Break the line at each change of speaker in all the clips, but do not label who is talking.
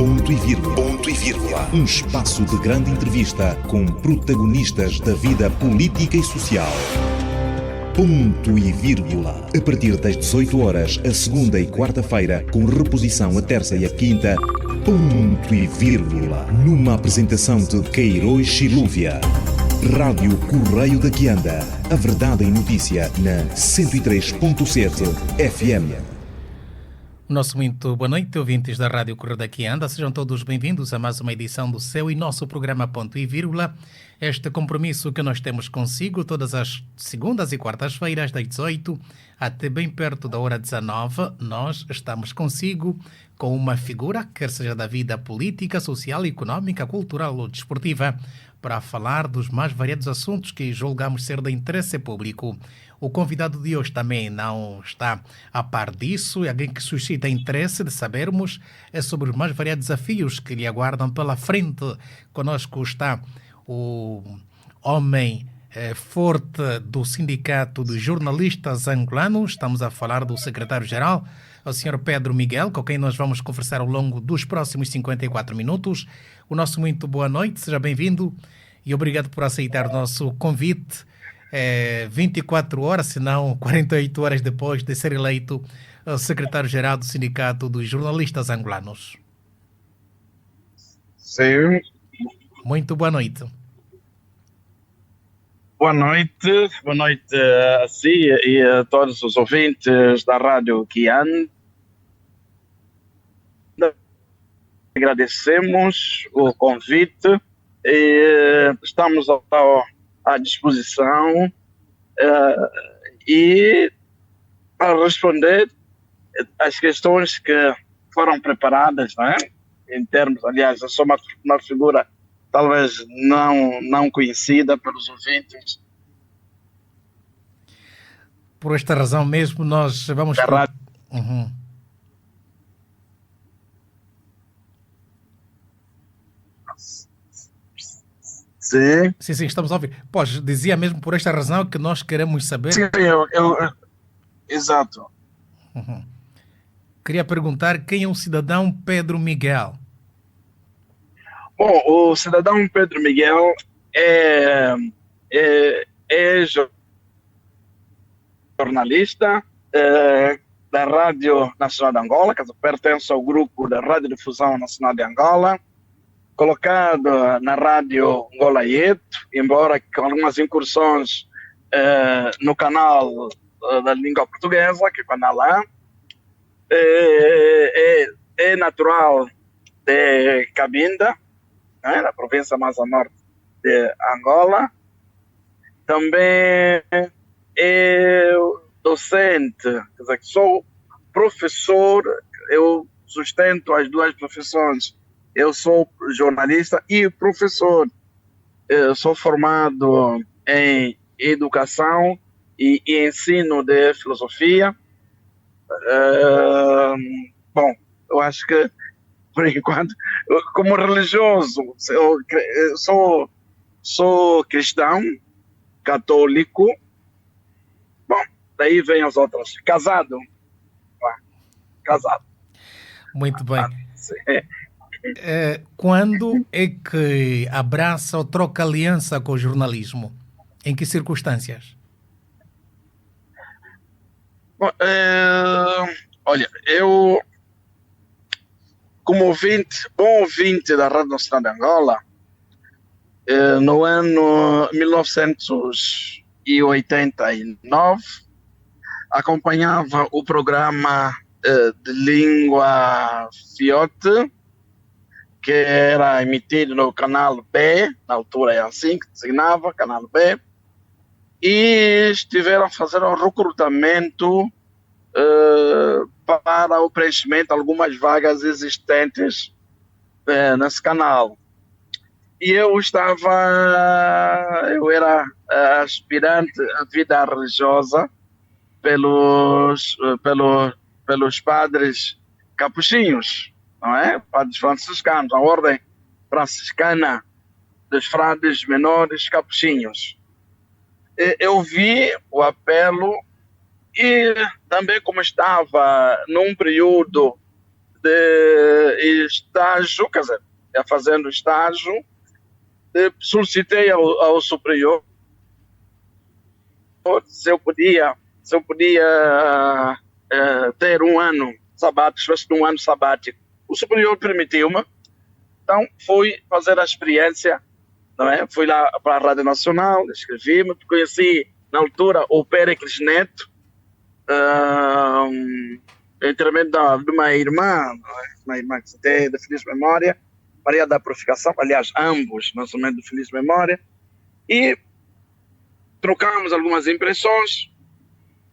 Ponto e vírgula. Ponto e vírgula. Um espaço de grande entrevista com protagonistas da vida política e social. Ponto e vírgula. A partir das 18 horas, a segunda e quarta-feira, com reposição a terça e a quinta. Ponto e vírgula. Numa apresentação de Queiroz Silúvia. Rádio Correio da Quianda. A verdade em notícia na 103.7 FM.
Nosso muito boa noite, ouvintes da Rádio Correio da Quianda. Sejam todos bem-vindos a mais uma edição do seu e nosso programa Ponto e Vírgula. Este compromisso que nós temos consigo todas as segundas e quartas-feiras, das 18 até bem perto da hora 19, nós estamos consigo com uma figura, quer seja da vida política, social, económica, cultural ou desportiva, para falar dos mais variados assuntos que julgamos ser de interesse público. O convidado de hoje também não está a par disso, é alguém que suscita interesse de sabermos sobre os mais variados desafios que lhe aguardam pela frente. Conosco está o homem forte do Sindicato dos Jornalistas Angolanos. Estamos a falar do secretário-geral, o Sr. Pedro Miguel, com quem nós vamos conversar ao longo dos próximos 54 minutos. O nosso muito boa noite, seja bem-vindo e obrigado por aceitar o nosso convite. 24 horas, se não 48 horas depois de ser eleito secretário-geral do Sindicato dos Jornalistas Angolanos.
Sim.
Muito boa noite.
Boa noite a si e a todos os ouvintes da Rádio Quianda. Agradecemos o convite e estamos à disposição e para responder às questões que foram preparadas, não é? Em termos, aliás, eu sou uma figura talvez não conhecida pelos ouvintes.
Por esta razão mesmo, nós vamos...
Sim.
Sim, estamos a ouvir. Pois, dizia mesmo por esta razão que nós queremos saber...
Sim, exato.
Queria perguntar quem é o cidadão Pedro Miguel?
Bom, o cidadão Pedro Miguel é jornalista da Rádio Nacional de Angola, que pertence ao grupo da Radiodifusão Nacional de Angola, colocado na Rádio Angola Ieto, embora com algumas incursões no canal da língua portuguesa, que é o canal A. É natural de Cabinda, né, na província mais a norte de Angola. Também é docente, quer dizer, sou professor, eu sustento as duas profissões. Eu sou jornalista e professor. Eu sou formado em educação e ensino de filosofia. Bom, eu acho que, por enquanto, como religioso, eu sou cristão, católico. Bom, daí vem as outras. Casado.
Muito bem. Quando é que abraça ou troca aliança com o jornalismo? Em que circunstâncias?
Bom, olha, eu, como bom ouvinte da Rádio Nacional de Angola, no ano 1989, acompanhava o programa de língua fiote, que era emitido no canal B, na altura é assim que designava, canal B, e estiveram a fazer um recrutamento para o preenchimento de algumas vagas existentes nesse canal. E eu era aspirante à vida religiosa pelos padres capuchinhos, não é? Padres franciscanos, a ordem franciscana dos frades menores capuchinhos. Eu vi o apelo e também, como estava num período de estágio, quer dizer, fazendo estágio, solicitei ao superior se eu podia ter um ano sabático, um ano sabático. O superior permitiu-me, então fui fazer a experiência, não é? Fui lá para a Rádio Nacional, escrevi-me, conheci na altura o Péricles Neto, intermédio de uma irmã, uma irmã que tem de feliz memória, Maria da Purificação, aliás, ambos, nós somos de feliz memória, e trocamos algumas impressões,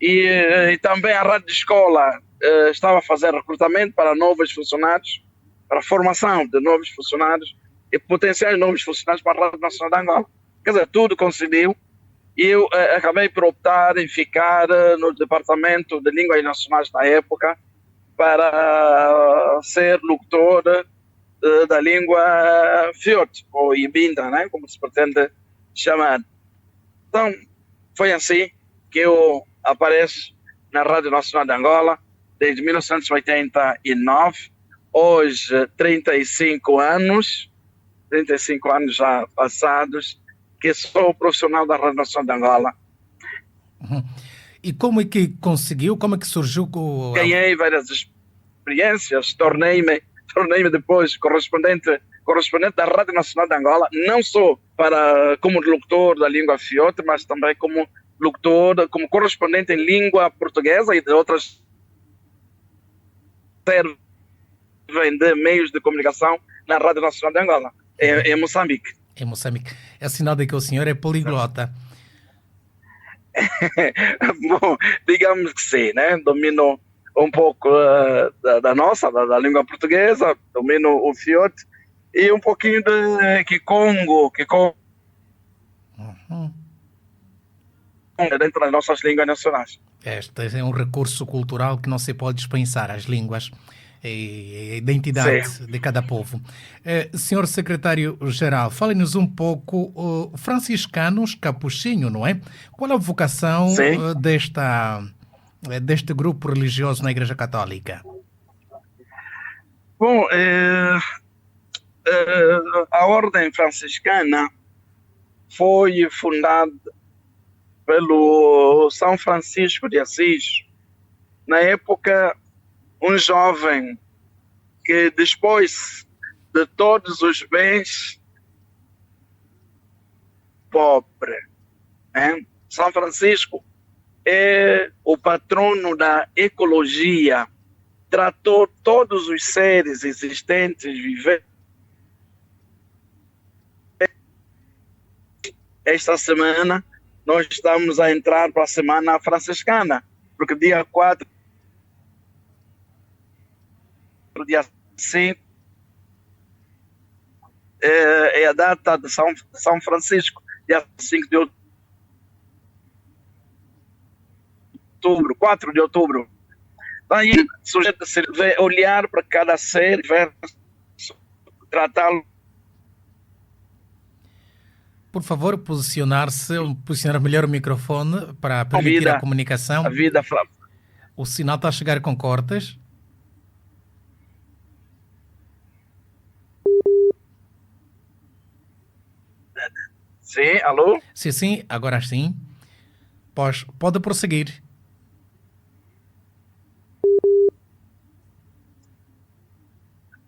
e também a Rádio Escola estava a fazer recrutamento para novos funcionários, para a formação de novos funcionários e potenciais novos funcionários para a Rádio Nacional de Angola. Quer dizer, tudo coincidiu, e eu acabei por optar em ficar no Departamento de Línguas Nacionais na época para ser locutor da língua Fiote, ou Ibinda, né, como se pretende chamar. Então, foi assim que eu apareço na Rádio Nacional de Angola desde 1989, hoje 35 anos já passados, que sou profissional da Rádio Nacional de Angola.
Uhum. E como é que conseguiu, como é que surgiu?
Ganhei várias experiências, tornei-me depois correspondente da Rádio Nacional de Angola, não só como locutor da língua Fiote, mas também como locutor, como correspondente em língua portuguesa e de outras servem de meios de comunicação na Rádio Nacional de Angola, em Moçambique.
Em Moçambique. É sinal de que o senhor é poliglota.
Bom, digamos que sim, né? Domino um pouco da língua portuguesa, domino o Fiote e um pouquinho de Kikongo,
Uhum.
Dentro das nossas línguas nacionais.
Este é um recurso cultural que não se pode dispensar, as línguas e a identidade de cada povo. Senhor Secretário-Geral, fale-nos um pouco, franciscanos capuchinho, não é? Qual a vocação deste grupo religioso na Igreja Católica?
Bom, a Ordem Franciscana foi fundada pelo São Francisco de Assis, na época um jovem que dispôs de todos os bens pobre. São Francisco é o patrono da ecologia, tratou todos os seres existentes, viventes. Esta semana nós estamos a entrar para a Semana Franciscana, porque dia 4, dia 5, é a data de São Francisco, dia 5 de outubro, 4 de outubro. Daí, o sujeito se deve olhar para cada ser, tratá-lo.
Por favor, posicionar melhor o microfone para permitir a comunicação. O sinal está a chegar com cortes.
Sim, alô?
Sim, agora sim. Pode prosseguir.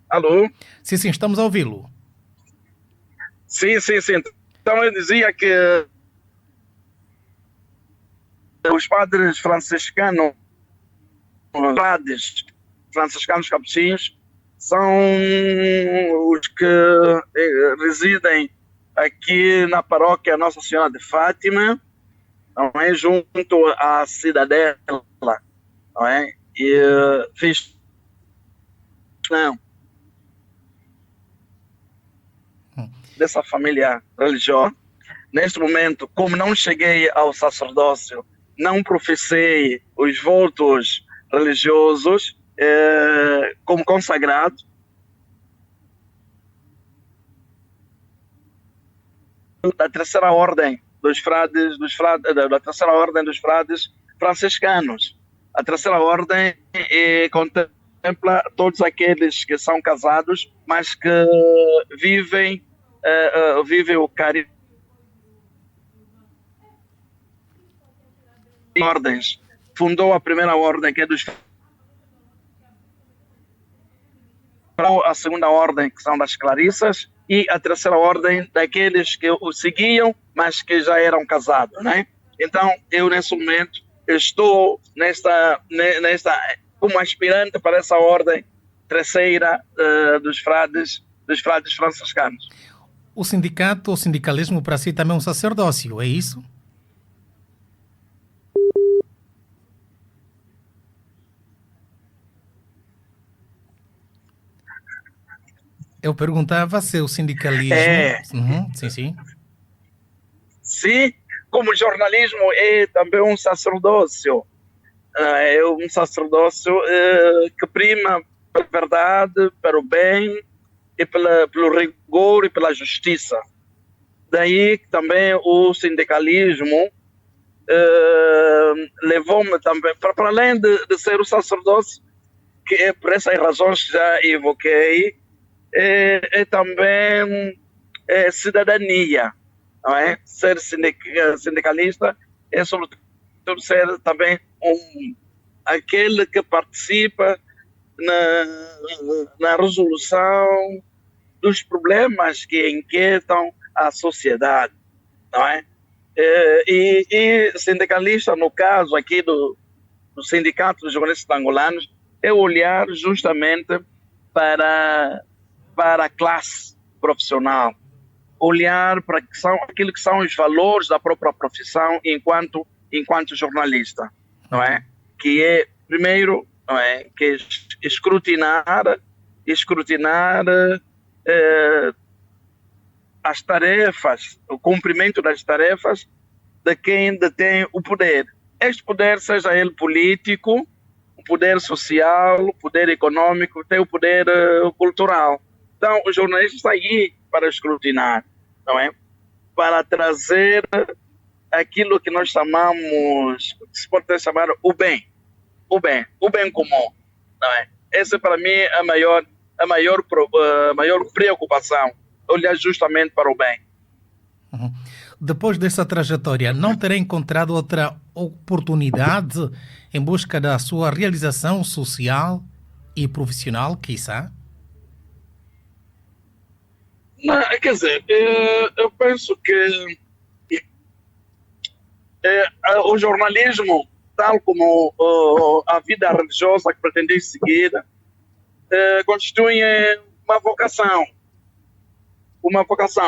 Alô?
Sim, estamos a ouvi-lo.
Sim. Então eu dizia que os padres franciscanos capuchinhos, são os que residem aqui na paróquia Nossa Senhora de Fátima, não é? Junto à Cidadela, não é? E dessa família religiosa. Neste momento, como não cheguei ao sacerdócio, não professei os votos religiosos como consagrado. Da terceira ordem dos frades franciscanos. A terceira ordem contém contempla todos aqueles que são casados, mas que vivem o carinho de ordens. Fundou a primeira ordem, que é dos... a segunda ordem, que são das Clarissas, e a terceira ordem daqueles que o seguiam, mas que já eram casados, né? Então, eu nesse momento estou como aspirante para essa ordem terceira dos frades franciscanos.
O sindicato, o sindicalismo para si também é um sacerdócio, é isso? Eu perguntava se o sindicalismo... sim.
Sim, como jornalismo é também um sacerdócio. É um sacerdócio que prima pela verdade, pelo bem, e pelo rigor e pela justiça. Daí que também o sindicalismo levou-me também, para além de ser o sacerdócio, que é por essas razões que já evoquei, é também cidadania, não é? Ser sindicalista é sobretudo ser também aquele que participa na resolução dos problemas que inquietam a sociedade, não é? E sindicalista, no caso aqui do Sindicato dos Jornalistas Angolanos, é olhar justamente para a classe profissional, olhar para aquilo que são os valores da própria profissão enquanto jornalista, não é? Que é, primeiro, não é? Que é escrutinar as tarefas, o cumprimento das tarefas de quem detém o poder. Este poder, seja ele político, o poder social, o poder econômico, tem o poder cultural. Então, o jornalista está aí para escrutinar, não é? Para trazer aquilo que nós chamamos, se pode chamar o bem comum, não é? Essa para mim é a maior preocupação, olhar justamente para o bem.
Uhum. Depois dessa trajetória, não terá encontrado outra oportunidade em busca da sua realização social e profissional, quiçá?
Não, quer dizer, eu penso que o jornalismo, tal como a vida religiosa que pretendi seguir, constitui uma vocação.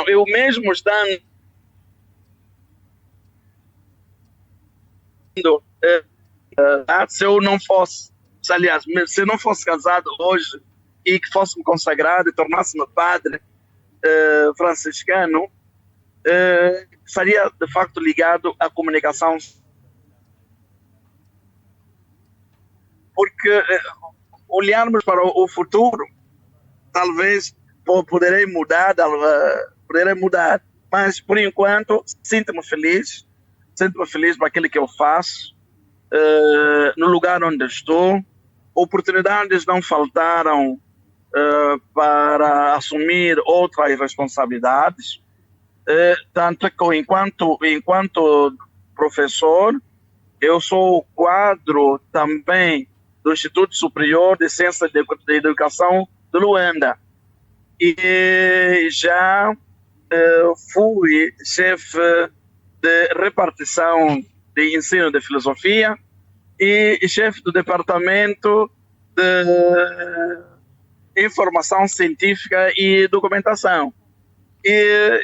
Eu mesmo estando se eu não fosse, aliás, se eu não fosse casado hoje e que fosse me consagrado e tornasse-me padre franciscano, estaria de facto ligado à comunicação, porque olharmos para o futuro, talvez poderei mudar, mas por enquanto sinto-me feliz por aquilo que eu faço, no lugar onde estou. Oportunidades não faltaram para assumir outras responsabilidades, tanto que enquanto professor, eu sou o quadro também do Instituto Superior de Ciência de Educação de Luanda, e já fui chefe de repartição de ensino de filosofia e chefe do departamento de informação científica e documentação. E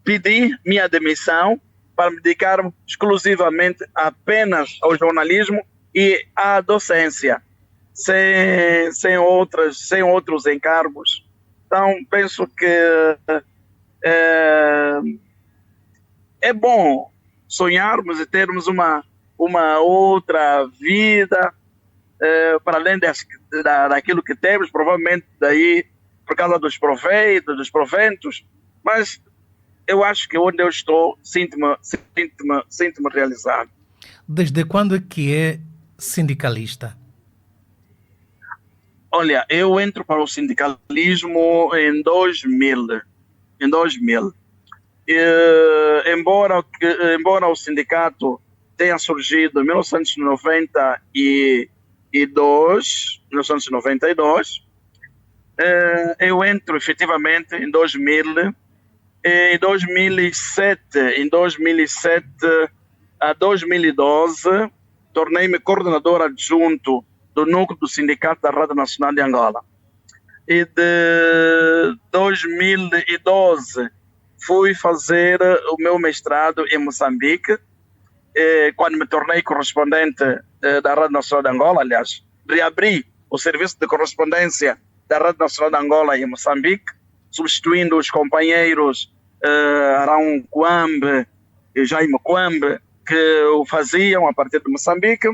pedi minha demissão para me dedicar exclusivamente apenas ao jornalismo e à docência, sem outros encargos. Então, penso que é bom sonharmos e termos uma outra vida para além daquilo que temos, provavelmente daí por causa dos proveitos, dos proventos, mas eu acho que onde eu estou sinto-me realizado.
Desde quando é que é sindicalista?
Olha, eu entro para o sindicalismo em 2000. Em 2000. Embora o sindicato tenha surgido em 1992, eu entro efetivamente em 2000. Em 2007 a 2012, tornei-me coordenador adjunto do núcleo do Sindicato da Rádio Nacional de Angola. E de 2012 fui fazer o meu mestrado em Moçambique, quando me tornei correspondente da Rádio Nacional de Angola. Aliás, reabri o serviço de correspondência da Rádio Nacional de Angola em Moçambique, substituindo os companheiros Arão Coambe e Jaime Coambe, que o faziam a partir de Moçambique.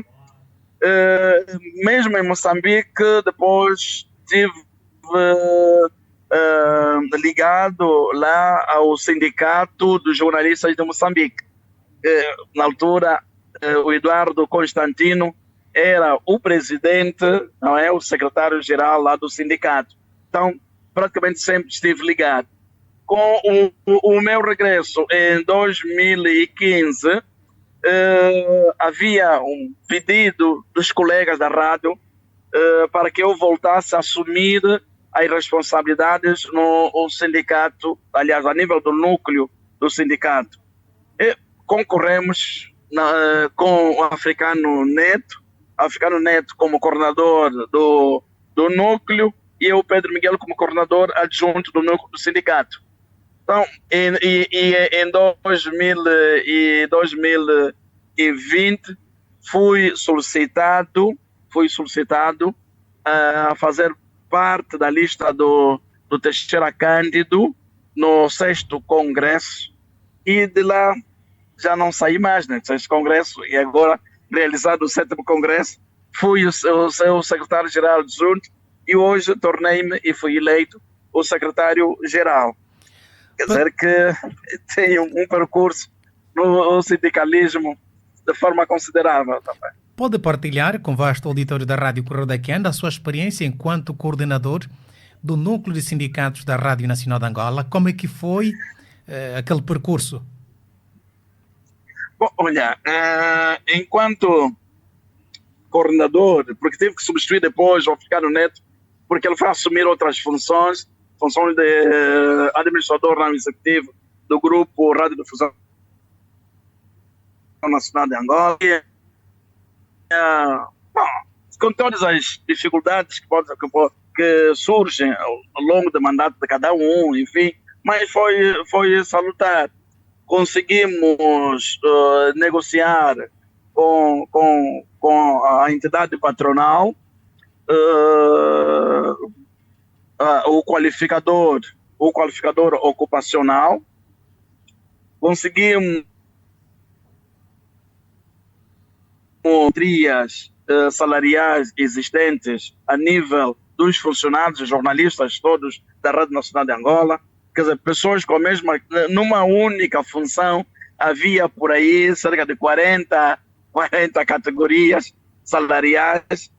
Mesmo em Moçambique, depois estive ligado lá ao Sindicato dos Jornalistas de Moçambique. Na altura, o Eduardo Constantino era o presidente, não é, o secretário-geral lá do sindicato. Então, praticamente sempre estive ligado. Com o meu regresso em 2015, havia um pedido dos colegas da rádio para que eu voltasse a assumir as responsabilidades no sindicato, aliás, a nível do núcleo do sindicato. E concorremos com o Africano Neto como coordenador do núcleo e eu, Pedro Miguel, como coordenador adjunto do núcleo do sindicato. Então, em 2020 fui solicitado a fazer parte da lista do Teixeira Cândido no 6º Congresso, e de lá já não saí mais, né? 6º Congresso, e agora, realizado o 7º Congresso, fui o seu secretário-geral adjunto e hoje tornei-me e fui eleito o secretário-geral. Quer dizer que tenho um percurso no sindicalismo de forma considerável também.
Pode partilhar com o vasto auditório da Rádio Correio daqui a sua experiência enquanto coordenador do Núcleo de Sindicatos da Rádio Nacional de Angola? Como é que foi aquele percurso?
Bom, olha, enquanto coordenador, porque tive que substituir depois o Africano Neto, porque ele foi assumir outras funções de administrador não executivo do Grupo Radiodifusão Nacional de Angola. Bom, com todas as dificuldades que surgem ao longo do mandato de cada um, enfim, mas foi salutar. Conseguimos negociar com a entidade patronal o qualificador ocupacional. Conseguimos trias salariais existentes a nível dos funcionários e jornalistas todos da Rádio Nacional de Angola. Quer dizer, pessoas com a mesma, numa única função, havia por aí cerca de 40 categorias salariais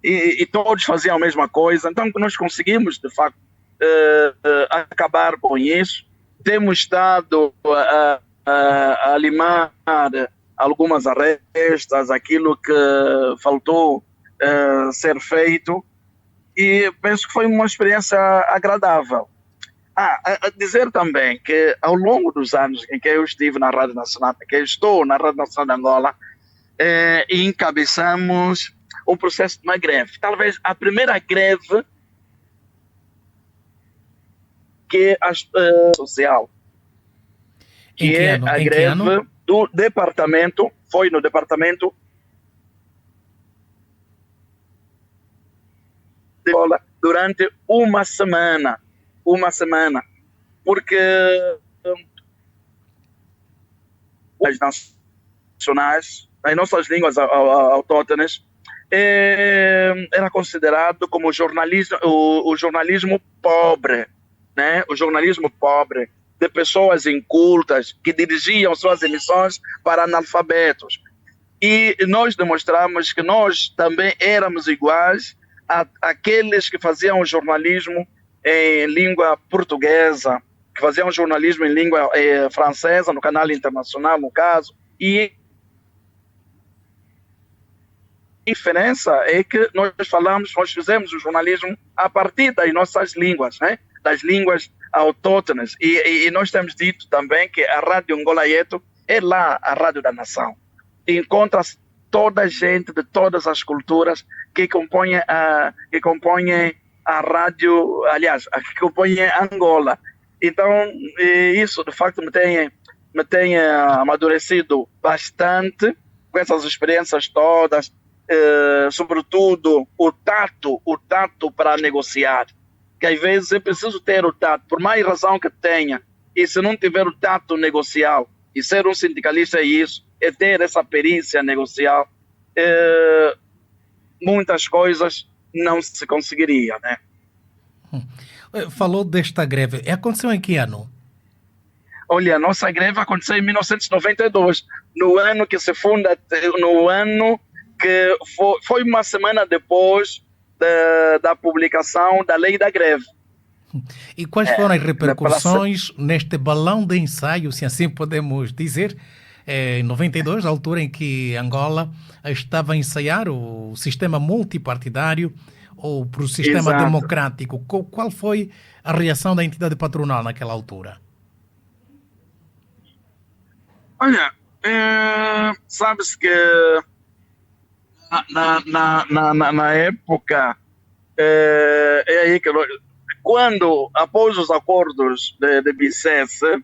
e todos faziam a mesma coisa. Então, nós conseguimos, de facto, acabar com isso. Temos estado a limar algumas arestas, aquilo que faltou ser feito, e penso que foi uma experiência agradável. A dizer também que ao longo dos anos em que eu estive na Rádio Nacional, que eu estou na Rádio Nacional de Angola, encabeçamos um processo de uma greve. Talvez a primeira greve que a social, que é a greve do departamento, foi no departamento de Angola durante uma semana, porque as nacionais, as nossas línguas autóctones, era considerado como o jornalismo pobre, né? O jornalismo pobre de pessoas incultas que dirigiam suas emissões para analfabetos. E nós demonstramos que nós também éramos iguais aqueles que faziam jornalismo em língua portuguesa, que faziam jornalismo em língua francesa, no canal internacional, no caso, e a diferença é que nós fizemos o jornalismo a partir das nossas línguas, né? Das línguas autóctones, e nós temos dito também que a Rádio Ngolayeto é lá a Rádio da Nação. Encontra-se toda a gente de todas as culturas que compõem a rádio, aliás, que compõem Angola. Então, isso de facto me tem amadurecido bastante com essas experiências todas, sobretudo o tato para negociar, que às vezes é preciso ter o tato, por mais razão que tenha, e se não tiver o tato negocial, e ser um sindicalista é isso, é ter essa perícia negocial, muitas coisas não se conseguiria, né?
Falou desta greve. Aconteceu em que ano?
Olha, a nossa greve aconteceu em 1992, no ano que se funda, no ano que foi uma semana depois da publicação da lei da greve.
E quais foram as repercussões neste balão de ensaio, se assim podemos dizer, em 92, a altura em que Angola estava a ensaiar o sistema multipartidário ou para o sistema
Exato.
democrático? Qual foi a reação da entidade patronal naquela altura?
Olha, sabe-se que na época, é aí que quando, após os acordos de Bicesse,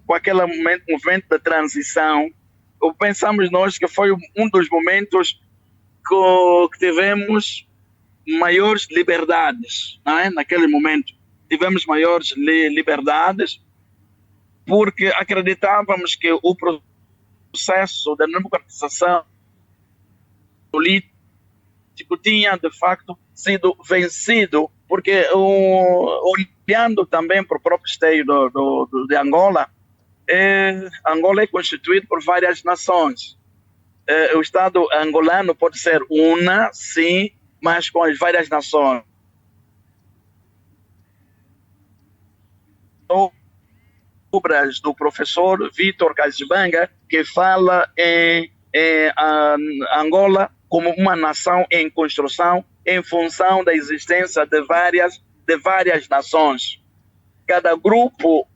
com aquele movimento de transição, pensamos nós que foi um dos momentos que tivemos maiores liberdades, não é? Naquele momento tivemos maiores liberdades, porque acreditávamos que o processo da democratização político tinha de facto sido vencido, porque olhando também para o próprio esteio de Angola, Angola é constituído por várias nações. O Estado angolano pode ser uma, sim, mas com as várias nações. Obras do professor Vítor Casibanga, que fala em Angola como uma nação em construção, em função da existência de várias nações. Cada grupo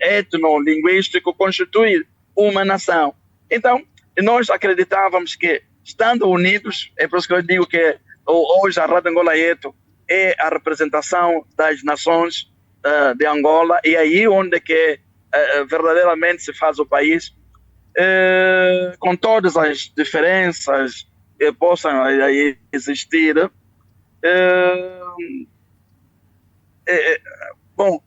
etnolinguístico constitui uma nação. Então, nós acreditávamos que, estando unidos, é por isso que eu digo que hoje a Rádio Ngolayeto é a representação das nações de Angola, e aí onde que verdadeiramente se faz o país, com todas as diferenças que possam existir. Bom,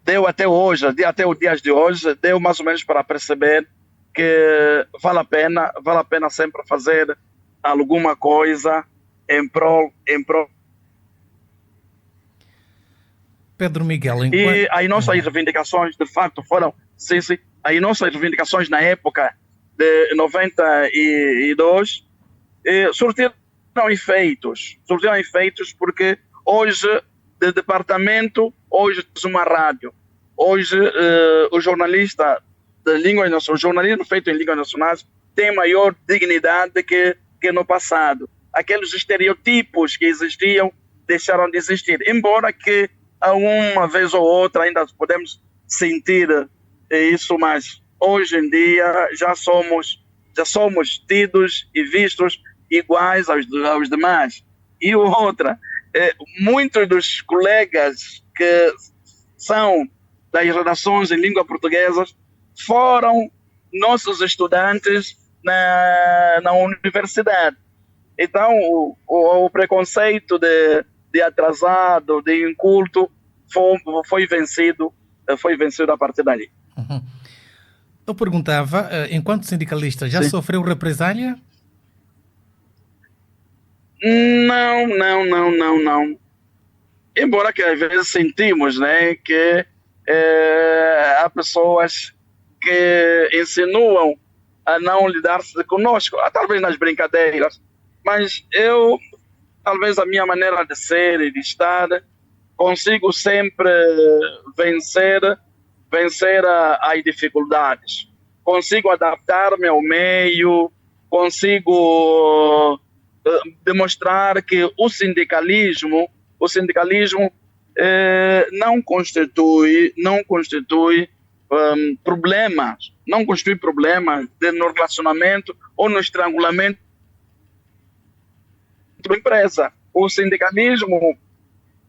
deu até hoje, até os dias de hoje, deu mais ou menos para perceber que vale a pena sempre fazer alguma coisa em prol.
Pedro Miguel,
E as nossas reivindicações, de facto, foram, sim, as nossas reivindicações na época de 92 surtiram efeitos porque hoje, de departamento, hoje temos uma rádio. Hoje, o jornalista de língua nacional, o jornalismo feito em línguas nacionais tem maior dignidade que no passado. Aqueles estereotipos que existiam deixaram de existir, embora que uma vez ou outra ainda podemos sentir isso, mas hoje em dia já somos tidos e vistos iguais aos demais. E outra, muitos dos colegas que são das redações em língua portuguesa foram nossos estudantes na universidade. Então, o preconceito de atrasado, de inculto, foi vencido a partir dali.
Uhum. Eu perguntava, enquanto sindicalista, já
Sim.
sofreu represália?
Não. Embora que às vezes sentimos, né, que há pessoas que insinuam a não lidar-se conosco, talvez nas brincadeiras, mas talvez a minha maneira de ser e de estar, consigo sempre vencer as dificuldades, consigo adaptar-me ao meio, consigo demonstrar que o sindicalismo não constitui problemas, não constitui problemas no relacionamento ou no estrangulamento da empresa. O sindicalismo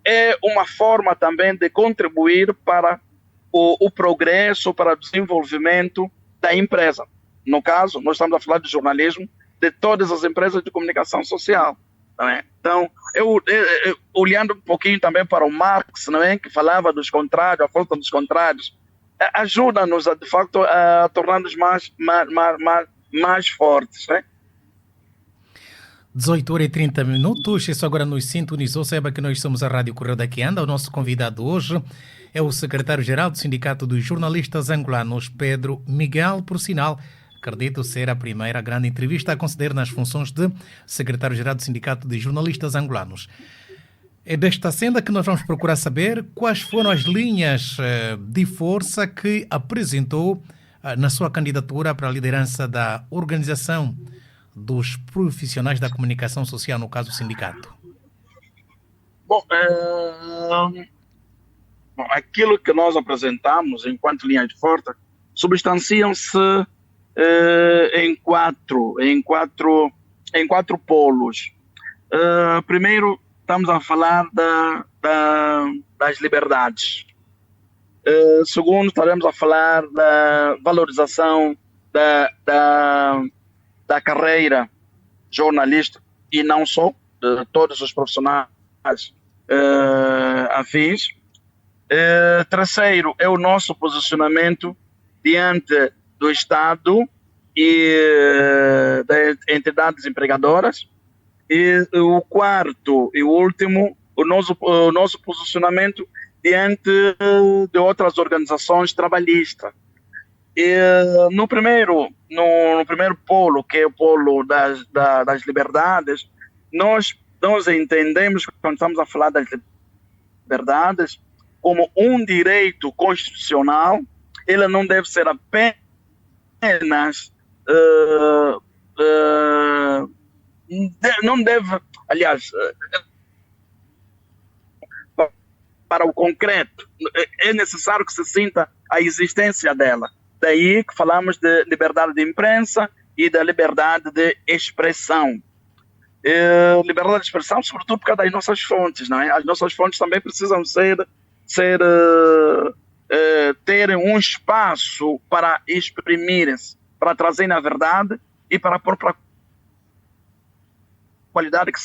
é uma forma também de contribuir para o progresso, para o desenvolvimento da empresa. No caso, nós estamos a falar de jornalismo de todas as empresas de comunicação social. Não é? Então, olhando um pouquinho também para o Marx, não é? Que falava dos contrários, a falta dos contrários, ajuda-nos, de facto, a tornar-nos mais fortes. Né?
18h30. Isso agora nos sintonizou. Saiba que nós somos a Rádio Correio daqui anda. O nosso convidado hoje é o secretário-geral do Sindicato dos Jornalistas Angolanos, Pedro Miguel, por sinal. Acredito ser a primeira grande entrevista a conceder nas funções de secretário-geral do Sindicato de Jornalistas Angolanos. É desta senda que nós vamos procurar saber quais foram as linhas de força que apresentou na sua candidatura para a liderança da organização dos profissionais da comunicação social, no caso o sindicato.
Bom, aquilo que nós apresentamos enquanto linha de força substanciam-se em quatro polos. Primeiro, estamos a falar das liberdades. Segundo, estaremos a falar da valorização da carreira jornalista e não só, de todos os profissionais afins. Terceiro, é o nosso posicionamento diante do Estado e das entidades empregadoras. E o quarto e o último, o nosso posicionamento diante de outras organizações trabalhistas. E no primeiro polo, que é o polo das liberdades, nós entendemos, quando estamos a falar das liberdades, como um direito constitucional. Ele não deve ser apenas não deve, aliás, para o concreto, é necessário que se sinta a existência dela. Daí que falamos de liberdade de imprensa e da liberdade de expressão. Liberdade de expressão, sobretudo por causa das nossas fontes, não é? As nossas fontes também precisam terem um espaço para exprimirem-se, para trazerem a verdade e para pôr para a qualidade que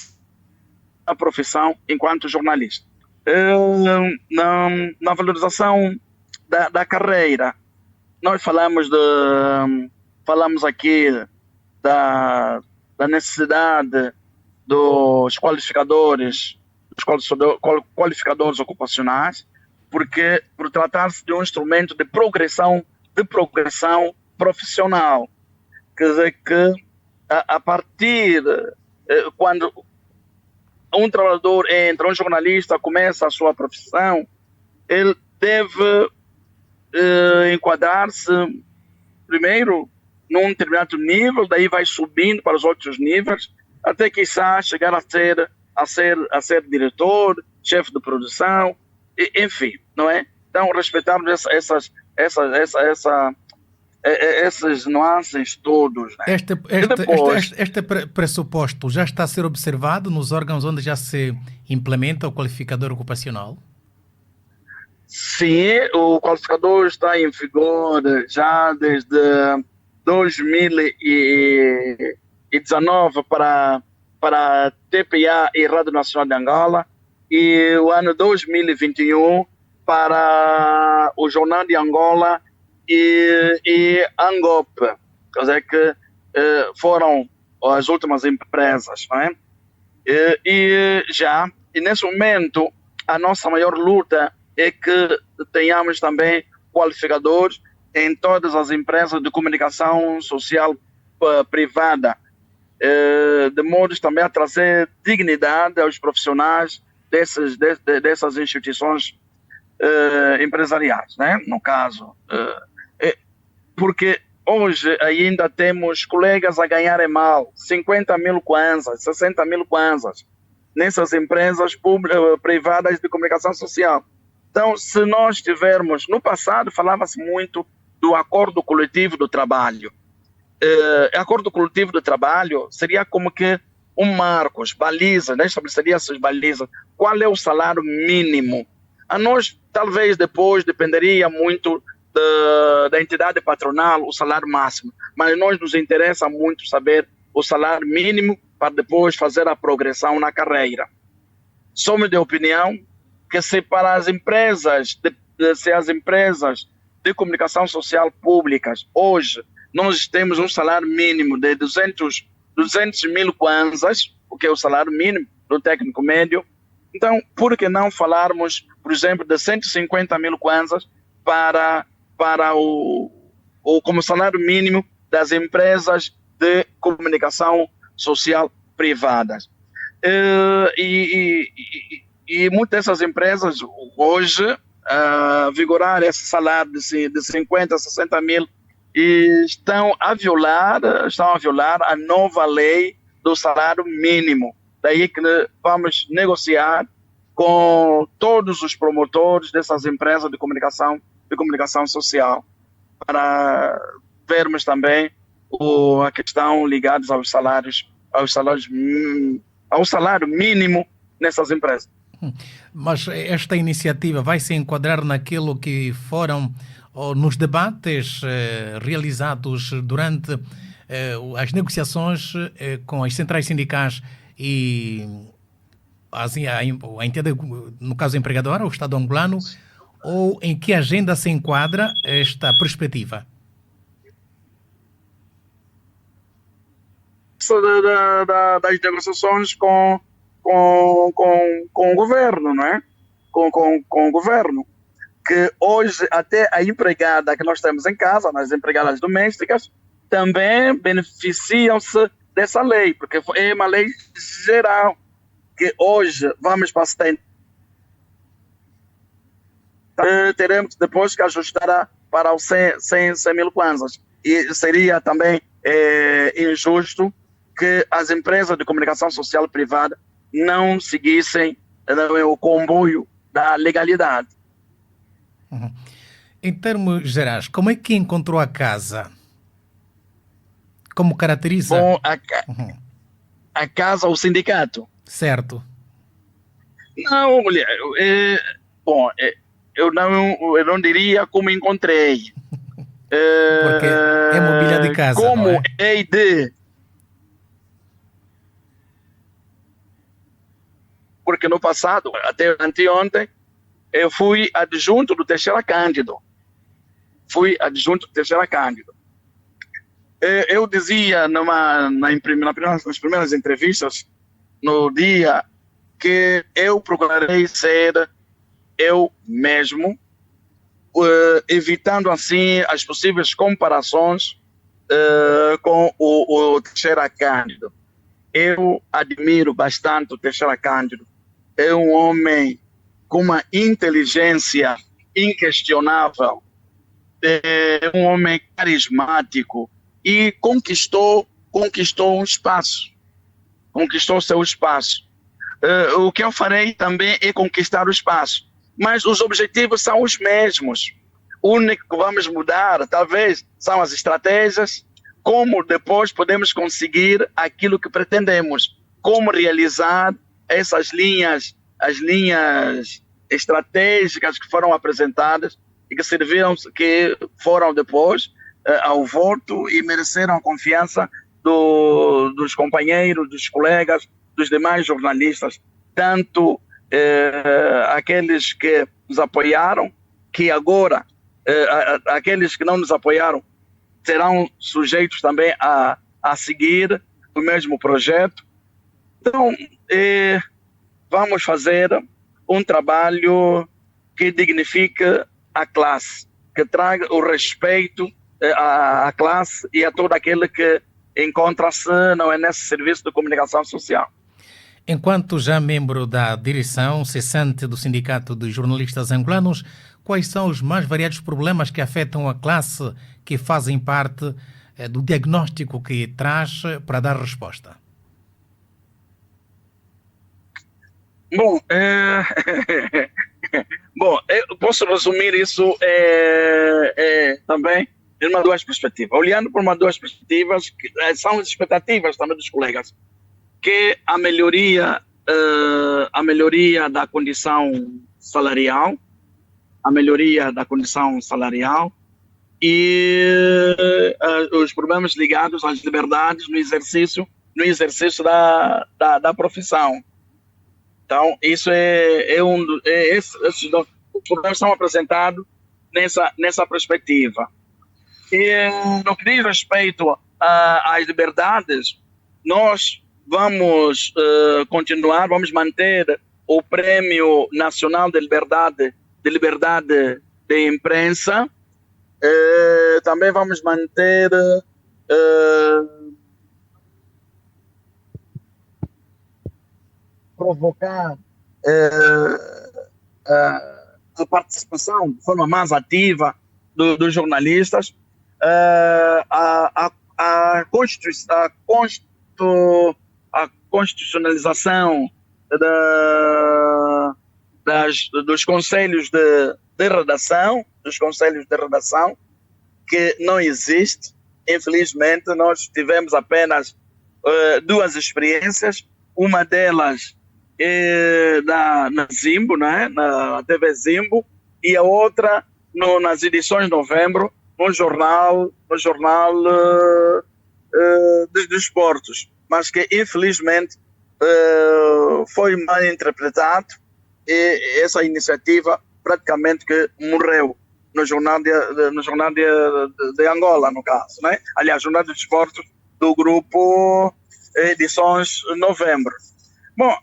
a profissão enquanto jornalista. Na valorização da carreira, nós falamos aqui da necessidade dos qualificadores ocupacionais, porque por tratar-se de um instrumento de progressão profissional, quer dizer que a partir quando um trabalhador entra, um jornalista começa a sua profissão, ele deve enquadrar-se primeiro num determinado nível, daí vai subindo para os outros níveis, até quizá chegar a ser diretor, chefe de produção, enfim, não é? Então respeitarmos essas nuances todos. Né?
Este pressuposto já está a ser observado nos órgãos onde já se implementa o qualificador ocupacional?
Sim, o qualificador está em vigor já desde 2019 para a TPA e Rádio Nacional de Angola e o ano 2021 para o Jornal de Angola e Angop, quer dizer que foram as últimas empresas, não é? E nesse momento a nossa maior luta é que tenhamos também qualificadores em todas as empresas de comunicação social privada, de modo também a trazer dignidade aos profissionais dessas instituições empresariais, né? No caso, porque hoje ainda temos colegas a ganharem mal 50 mil kwanzas, 60 mil kwanzas nessas empresas privadas de comunicação social. Então, se nós tivermos, no passado falava-se muito do acordo coletivo do trabalho. Acordo coletivo do trabalho seria como que um marcos, baliza, né? Estabeleceria essas balizas. Qual é o salário mínimo? A nós, talvez depois, dependeria muito da entidade patronal, o salário máximo. Mas nós nos interessa muito saber o salário mínimo para depois fazer a progressão na carreira. Somos de opinião que se para as empresas, se as empresas de comunicação social públicas, hoje, nós temos um salário mínimo de 200 mil kwanzas, o que é o salário mínimo do técnico médio. Então, por que não falarmos, por exemplo, de 150 mil kwanzas para como salário mínimo das empresas de comunicação social privadas? E muitas dessas empresas hoje vigorar esse salário de 50, 60 mil e estão a violar a nova lei do salário mínimo. Daí que vamos negociar com todos os promotores dessas empresas de comunicação social para vermos também a questão ligada ao salário mínimo nessas empresas.
Mas esta iniciativa vai se enquadrar naquilo que foram nos debates realizados durante as negociações com as centrais sindicais e a entidade, no caso empregadora, o Estado angolano, ou em que agenda se enquadra esta perspectiva?
Das negociações com o governo, não é? Com o governo, que hoje até a empregada que nós temos em casa, as empregadas domésticas, também beneficiam-se dessa lei, porque é uma lei geral, que hoje vamos para 70. Teremos depois que ajustar para os 100 mil kwanzas. E seria também injusto que as empresas de comunicação social privada não seguissem o comboio da legalidade.
Uhum. Em termos gerais, como é que encontrou a casa? Como caracteriza?
Bom, a casa, o sindicato.
Certo.
Não, mulher, eu não diria como encontrei.
Porque é mobília de casa,
como
não é?
hei de... Porque no passado, até anteontem, eu fui adjunto do Teixeira Cândido. Eu dizia nas primeiras entrevistas, no dia, que eu procurarei ser eu mesmo, evitando assim as possíveis comparações com o Teixeira Cândido. Eu admiro bastante o Teixeira Cândido. É um homem com uma inteligência inquestionável, é um homem carismático e conquistou um espaço, conquistou seu espaço. O que eu farei também é conquistar o espaço, mas os objetivos são os mesmos. O único que vamos mudar, talvez, são as estratégias, como depois podemos conseguir aquilo que pretendemos, como realizar as linhas estratégicas que foram apresentadas e que foram depois ao voto e mereceram a confiança dos companheiros, dos colegas, dos demais jornalistas, tanto aqueles que nos apoiaram, que agora aqueles que não nos apoiaram serão sujeitos também a seguir o mesmo projeto. Então, vamos fazer um trabalho que dignifique a classe, que traga o respeito à classe e a todo aquele que encontra-se, não é, nesse serviço de comunicação social.
Enquanto já membro da direção cessante do Sindicato de Jornalistas Angolanos, quais são os mais variados problemas que afetam a classe que fazem parte do diagnóstico que traz para dar resposta?
Bom, bom, eu posso resumir isso também de uma duas perspectivas. Olhando por uma duas perspectivas, que são as expectativas também dos colegas, que a melhoria da condição salarial, e os problemas ligados às liberdades no exercício da profissão. Então, isso esses problemas são apresentados nessa perspectiva. E no que diz respeito às liberdades, nós vamos vamos manter o Prêmio Nacional de Liberdade de Imprensa. Também vamos manter provocar a participação de forma mais ativa dos jornalistas, a constitucionalização dos conselhos de redação, que não existe. Infelizmente, nós tivemos apenas duas experiências, uma delas na Zimbo, né? Na TV Zimbo, e a outra nas edições de novembro, no jornal dos desportos, mas que infelizmente foi mal interpretado, e essa iniciativa praticamente que morreu no jornal de Angola, no caso, né? Aliás, jornal de desportos do grupo Edições Novembro. Bom,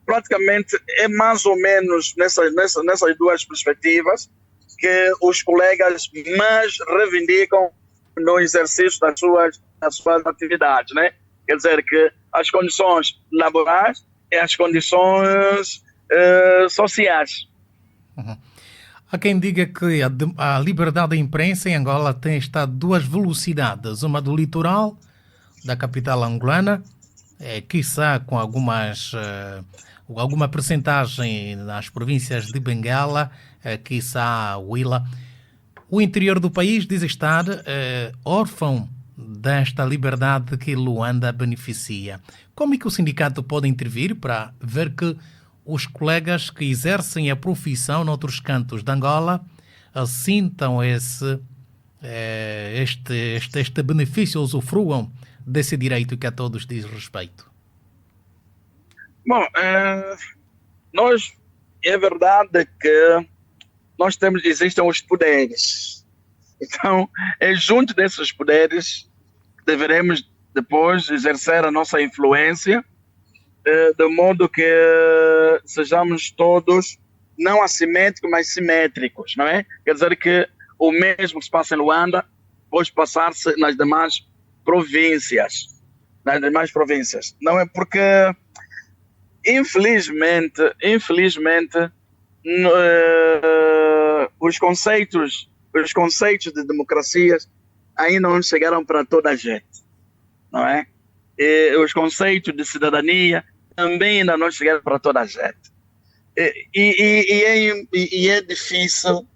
praticamente é mais ou menos nessas duas perspectivas que os colegas mais reivindicam no exercício das suas atividades, né? Quer dizer que as condições laborais e as condições sociais.
Uhum. Há quem diga que a liberdade da imprensa em Angola tem estado duas velocidades, uma do litoral, da capital angolana, quiçá com alguma percentagem nas províncias de Bengala, quiçá Huila. O interior do país diz estar órfão desta liberdade que Luanda beneficia. Como é que o sindicato pode intervir para ver que os colegas que exercem a profissão noutros cantos de Angola sintam este benefício, usufruam desse direito que a todos diz respeito?
Bom, é verdade que existem os poderes. Então, é junto desses poderes que deveremos depois exercer a nossa influência, de modo que sejamos todos não assimétricos, mas simétricos, não é? Quer dizer que o mesmo que se passa em Luanda pode passar-se nas demais províncias. Não é porque, infelizmente, os conceitos de democracia ainda não chegaram para toda a gente, não é? E os conceitos de cidadania também ainda não chegaram para toda a gente. E é difícil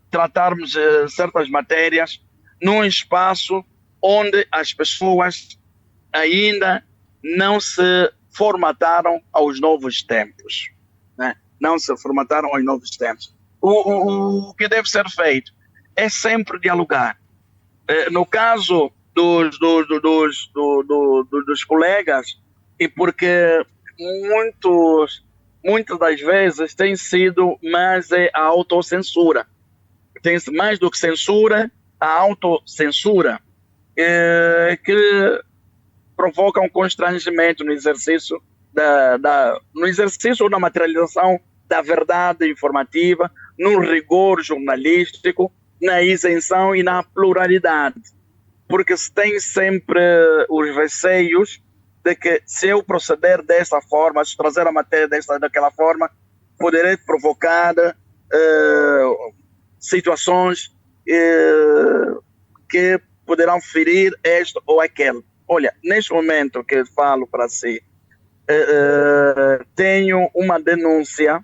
tratarmos certas matérias num espaço onde as pessoas ainda não se formataram aos novos tempos, né? O que deve ser feito é sempre dialogar. No caso dos colegas, e porque muitas das vezes tem sido mais a autocensura. Tem-se mais do que censura, a autocensura, que provoca um constrangimento no exercício ou na materialização da verdade informativa, no rigor jornalístico, na isenção e na pluralidade. Porque se tem sempre os receios de que se eu proceder dessa forma, se trazer a matéria daquela forma, poderei provocar situações que poderão ferir este ou aquele. Olha, neste momento que eu falo para si, tenho uma denúncia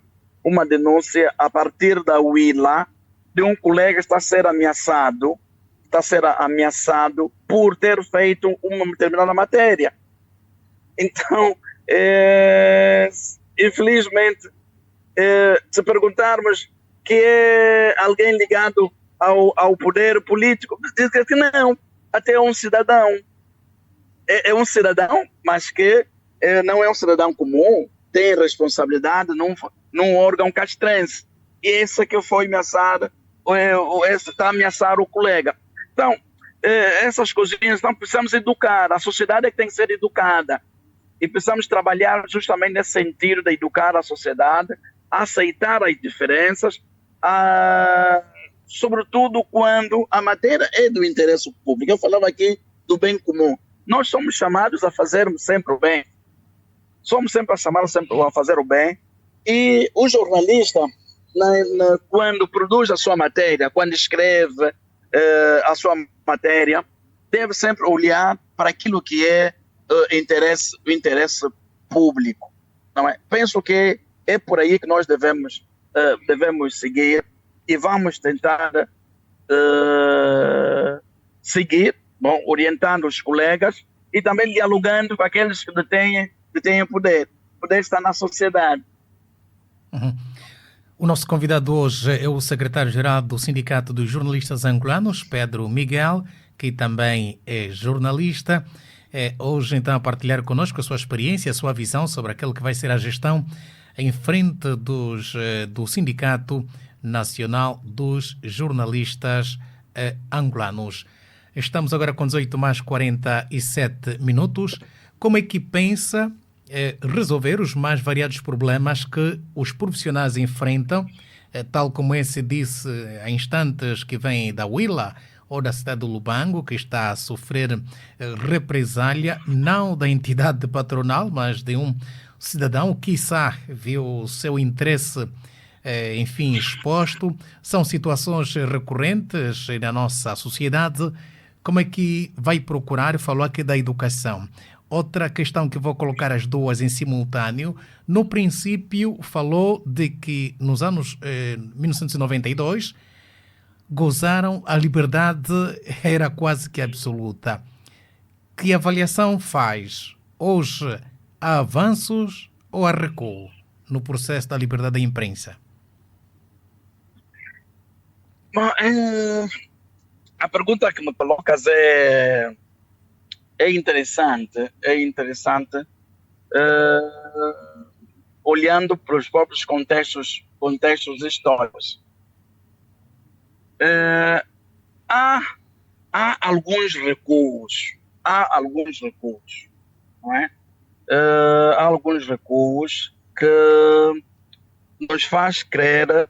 a partir da Willa de um colega que está a ser ameaçado por ter feito uma determinada matéria. Então, infelizmente, se perguntarmos que é alguém ligado ao poder político, diz que não, até é um cidadão. É um cidadão, mas que não é um cidadão comum, tem responsabilidade num órgão castrense. E esse que foi ameaçado, esse está a ameaçar o colega. Então, essas coisinhas, então precisamos educar, a sociedade é que tem que ser educada. E precisamos trabalhar justamente nesse sentido de educar a sociedade, aceitar as diferenças, sobretudo quando a matéria é do interesse público. Eu falava aqui do bem comum. Nós somos chamados a fazermos sempre o bem. Somos sempre chamados a fazer o bem. E o jornalista, quando produz a sua matéria, quando escreve a sua matéria, deve sempre olhar para aquilo que é o interesse público. Não é? Penso que é por aí que nós devemos seguir e vamos tentar seguir, orientando os colegas e também dialogando com aqueles que detêm poder. O poder está na sociedade.
Uhum. O nosso convidado hoje é o secretário-geral do Sindicato dos Jornalistas Angolanos, Pedro Miguel, que também é jornalista. Hoje, então, a partilhar connosco a sua experiência, a sua visão sobre aquilo que vai ser a gestão em frente do Sindicato Nacional dos Jornalistas Angolanos. Estamos agora com 18h47. Como é que pensa resolver os mais variados problemas que os profissionais enfrentam, tal como esse disse há instantes, que vem da Willa ou da cidade do Lubango, que está a sofrer represália, não da entidade patronal, mas de um cidadão que, quiçá, viu o seu interesse, exposto. São situações recorrentes na nossa sociedade. Como é que vai procurar? Falou aqui da educação. Outra questão que vou colocar as duas em simultâneo. No princípio, falou de que nos anos 1992 gozaram a liberdade, era quase que absoluta. Que avaliação faz? Hoje há avanços ou há recuo no processo da liberdade da imprensa?
Bom, a pergunta que me colocas é interessante, olhando para os próprios contextos históricos. Há alguns recuos, não é? Há alguns recuos que nos faz crer,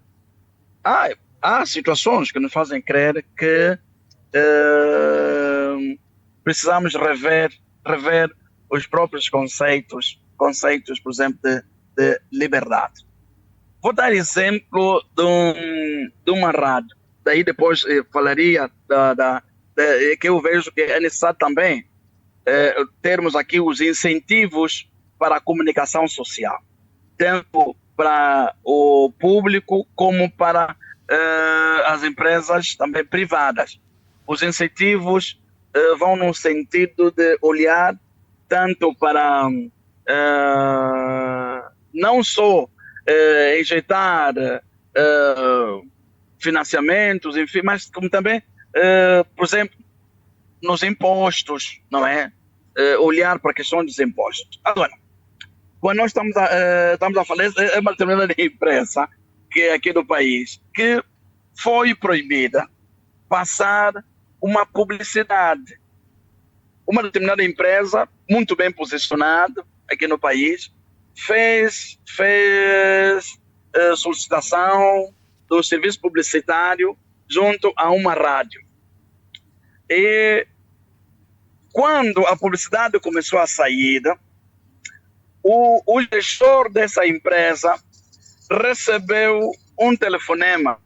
há situações que nos fazem crer que precisamos rever os próprios conceitos, por exemplo, de liberdade. Vou dar exemplo de uma rádio. Daí depois falaria que eu vejo que é necessário também termos aqui os incentivos para a comunicação social, tanto para o público como para as empresas também privadas. Os incentivos vão no sentido de olhar tanto para não só injetar financiamentos, enfim, mas como também, por exemplo, nos impostos, não é? Olhar para a questão dos impostos. Agora, quando nós estamos a falar, é uma determinada empresa que é aqui do país, que foi proibida passar uma publicidade. Uma determinada empresa, muito bem posicionada aqui no país, fez solicitação do serviço publicitário junto a uma rádio. E quando a publicidade começou a sair, o gestor dessa empresa recebeu um telefonema.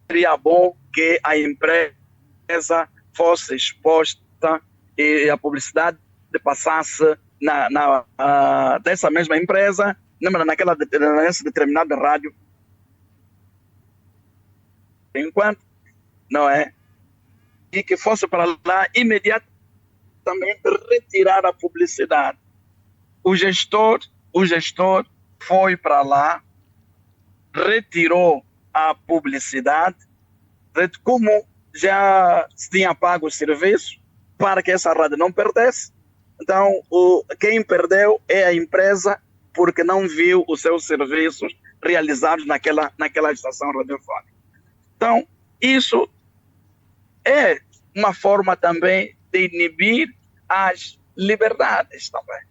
Seria bom que a empresa fosse exposta e a publicidade passasse dessa mesma empresa, nessa determinada rádio, enquanto, não é? E que fosse para lá imediatamente retirar a publicidade. O gestor foi para lá, retirou a publicidade, como já se tinha pago o serviço para que essa rádio não perdesse. Então, quem perdeu é a empresa, porque não viu os seus serviços realizados naquela estação radiofônica. Então, isso é uma forma também de inibir as liberdades também.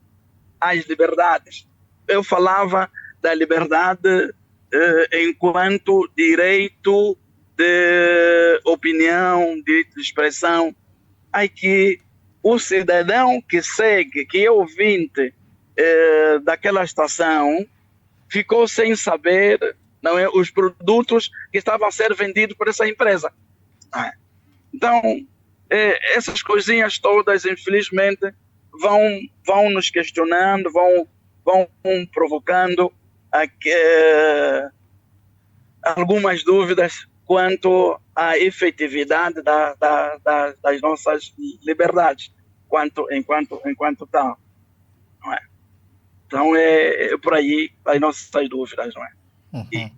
As liberdades. Eu falava da liberdade enquanto direito de opinião, direito de expressão. Aqui, o cidadão que segue, que é ouvinte daquela estação, ficou sem saber, não é, os produtos que estavam a ser vendidos por essa empresa. Então, essas coisinhas todas, infelizmente, vão nos questionando, vão provocando algumas dúvidas quanto à efetividade das nossas liberdades, enquanto tal. Não é? Então, é por aí as nossas dúvidas, não é?
Uhum.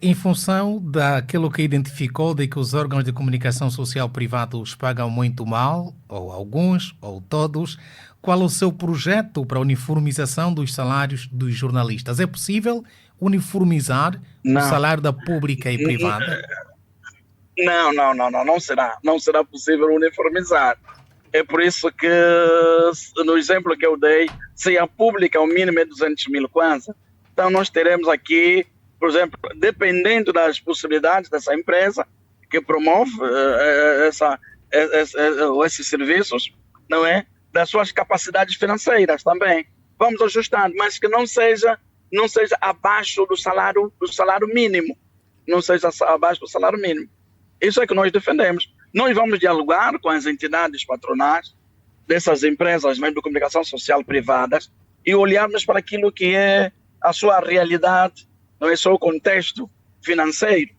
Em função daquilo que identificou de que os órgãos de comunicação social privados pagam muito mal, ou alguns, ou todos, qual o seu projeto para a uniformização dos salários dos jornalistas? É possível uniformizar o salário da pública e privada?
Não será. Não será possível uniformizar. É por isso que, no exemplo que eu dei, se a pública o mínimo é 200 mil kwanza, então nós teremos aqui, por exemplo, dependendo das possibilidades dessa empresa que promove esses serviços, não é? Das suas capacidades financeiras também. Vamos ajustando, mas que não seja abaixo do salário mínimo. Não seja abaixo do salário mínimo. Isso é que nós defendemos. Nós vamos dialogar com as entidades patronais dessas empresas de comunicação social privadas e olharmos para aquilo que é a sua realidade, não é só o contexto financeiro.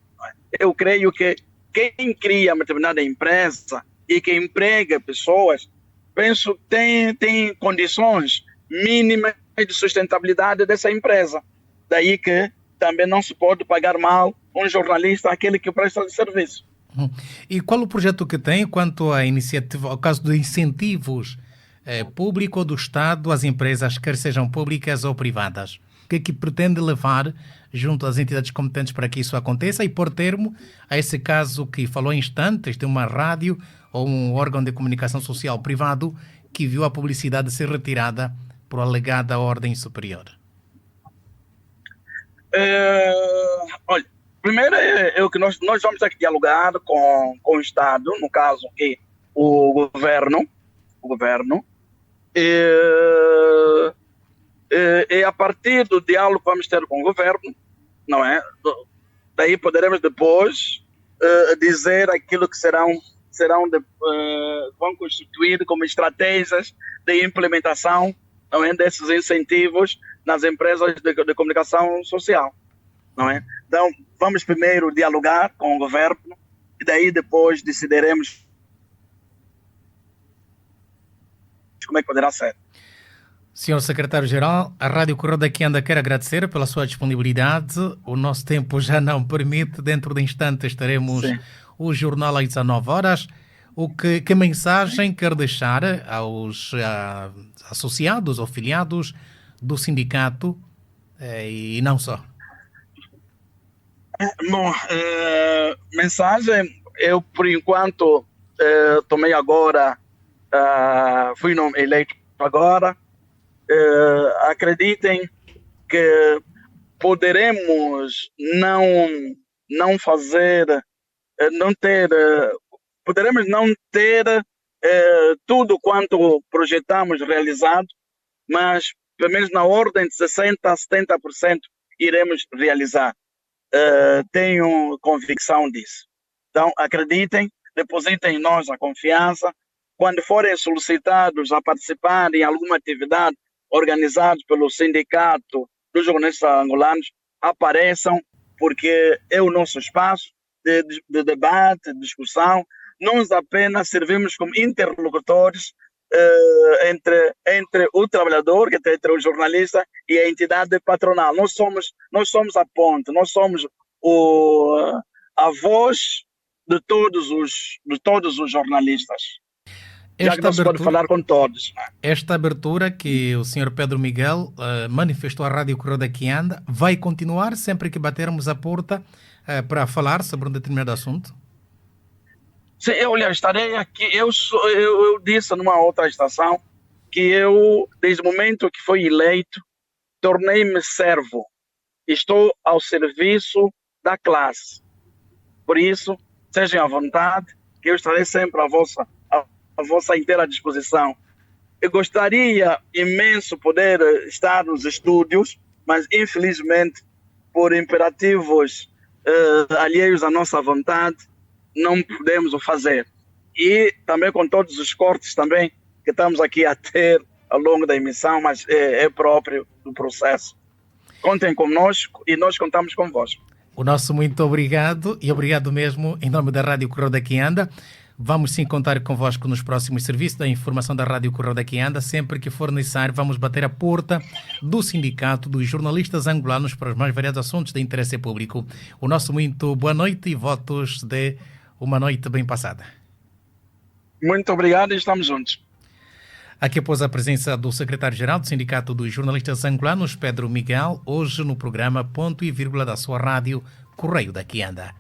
Eu creio que quem cria uma determinada empresa e que emprega pessoas, penso tem condições mínimas de sustentabilidade dessa empresa. Daí que também não se pode pagar mal um jornalista, aquele que presta serviço.
E qual o projeto que tem quanto à iniciativa, ao caso de incentivos público ou do Estado às empresas, quer sejam públicas ou privadas? O que é que pretende levar junto às entidades competentes para que isso aconteça e pôr termo a esse caso que falou em instantes de uma rádio ou um órgão de comunicação social privado que viu a publicidade ser retirada por alegada ordem superior?
Olha, primeiro é o que nós vamos ter que dialogar com o Estado, no caso que o governo, e a partir do diálogo que vamos ter com o governo, não é? Daí poderemos depois dizer aquilo que vão constituir como estratégias de implementação, não é, desses incentivos nas empresas de comunicação social, não é? Então, vamos primeiro dialogar com o governo e daí depois decidiremos como é que poderá ser.
Senhor Secretário-Geral, a Rádio Correio daqui anda quer agradecer pela sua disponibilidade. O nosso tempo já não permite. Dentro de instantes teremos o jornal às 19 horas. Que mensagem quer deixar aos associados ou filiados do sindicato e não só?
Bom, mensagem, eu por enquanto tomei agora, fui eleito agora, acreditem que poderemos não fazer, poderemos não ter tudo quanto projetamos realizado, mas pelo menos na ordem de 60% a 70% iremos realizar. Tenho convicção disso. Então, acreditem, depositem em nós a confiança. Quando forem solicitados a participar em alguma atividade organizada pelo Sindicato dos Jornalistas Angolanos, apareçam, porque é o nosso espaço de debate, de discussão. Nós apenas servimos como interlocutores entre o trabalhador, entre o jornalista e a entidade patronal. Nós somos a ponte, nós somos a voz de todos os jornalistas. Já que não se pode falar com todos.
Esta abertura que o Sr. Pedro Miguel manifestou à Rádio Correio da Quianda vai continuar sempre que batermos a porta para falar sobre um determinado assunto?
Sim, eu estarei aqui. Eu disse numa outra estação que eu, desde o momento que fui eleito, tornei-me servo. Estou ao serviço da classe. Por isso, sejam à vontade, que eu estarei sempre à vossa inteira disposição. Eu gostaria imenso poder estar nos estúdios, mas infelizmente, por imperativos alheios à nossa vontade, não podemos o fazer. E também com todos os cortes também que estamos aqui a ter ao longo da emissão, mas é próprio do processo. Contem conosco e nós contamos convosco.
O nosso muito obrigado, e obrigado mesmo em nome da Rádio Correio da Quianda. Vamos sim contar convosco nos próximos serviços da informação da Rádio Correio da Quianda. Sempre que for necessário, vamos bater a porta do Sindicato dos Jornalistas Angolanos para os mais variados assuntos de interesse público. O nosso muito boa noite e votos de uma noite bem passada.
Muito obrigado e estamos juntos.
Aqui após a presença do secretário-geral do Sindicato dos Jornalistas Angolanos, Pedro Miguel, hoje no programa Ponto e Vírgula da sua Rádio Correio da Quianda.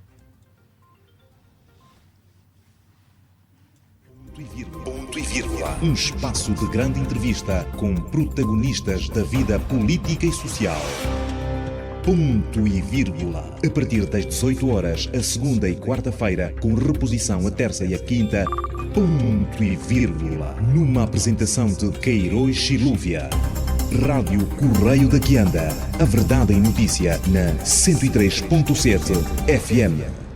Ponto e vírgula. Um espaço de grande entrevista com protagonistas da vida política e social. Ponto e vírgula. A partir das 18 horas, a segunda e quarta-feira, com reposição a terça e a quinta. Ponto e vírgula. Numa apresentação de Queiroz Chilúvia. Rádio Correio da Quianda. A verdade em notícia na 103.7 FM.